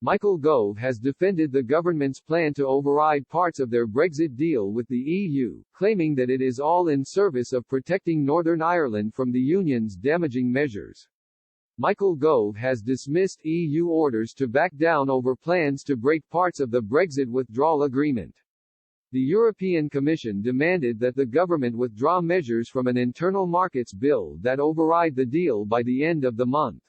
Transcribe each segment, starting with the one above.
Michael Gove has defended the government's plan to override parts of their Brexit deal with the EU, claiming that it is all in service of protecting Northern Ireland from the Union's damaging measures. Michael Gove has dismissed EU orders to back down over plans to break parts of the Brexit withdrawal agreement. The European Commission demanded that the government withdraw measures from an internal markets bill that override the deal by the end of the month.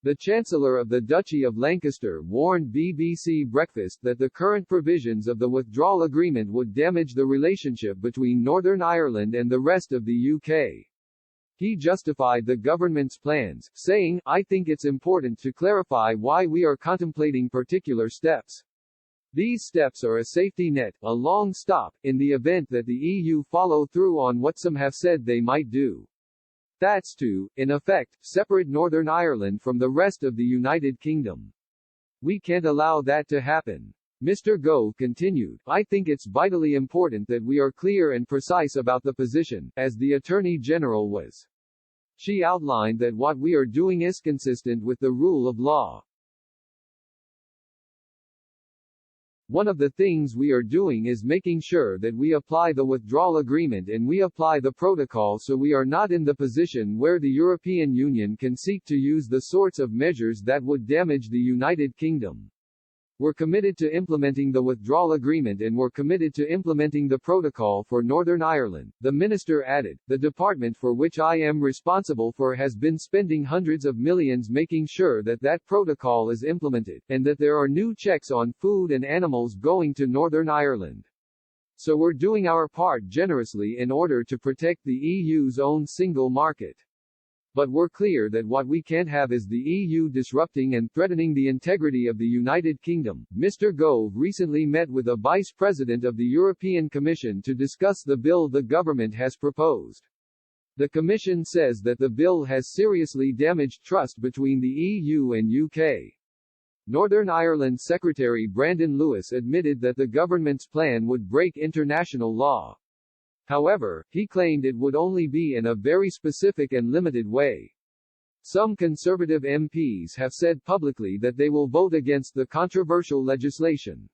The Chancellor of the Duchy of Lancaster warned BBC Breakfast that the current provisions of the withdrawal agreement would damage the relationship between Northern Ireland and the rest of the UK. He justified the government's plans, saying, "I think it's important to clarify why we are contemplating particular steps. These steps are a safety net, a long stop, in the event that the EU follow through on what some have said they might do. That's to, in effect, separate Northern Ireland from the rest of the United Kingdom. We can't allow that to happen." Mr. Gove continued, "I think it's vitally important that we are clear and precise about the position, as the Attorney General was. She outlined that what we are doing is consistent with the rule of law. One of the things we are doing is making sure that we apply the withdrawal agreement and we apply the protocol so we are not in the position where the European Union can seek to use the sorts of measures that would damage the United Kingdom. We're committed to implementing the withdrawal agreement and we're committed to implementing the protocol for Northern Ireland," the minister added. "The department for which I am responsible for has been spending hundreds of millions making sure that that protocol is implemented, and that there are new checks on food and animals going to Northern Ireland. So we're doing our part generously in order to protect the EU's own single market. But we're clear that what we can't have is the EU disrupting and threatening the integrity of the United Kingdom." Mr. Gove recently met with a vice president of the European Commission to discuss the bill the government has proposed. The Commission says that the bill has seriously damaged trust between the EU and UK. Northern Ireland Secretary Brandon Lewis admitted that the government's plan would break international law. However, he claimed it would only be in a very specific and limited way. Some Conservative MPs have said publicly that they will vote against the controversial legislation.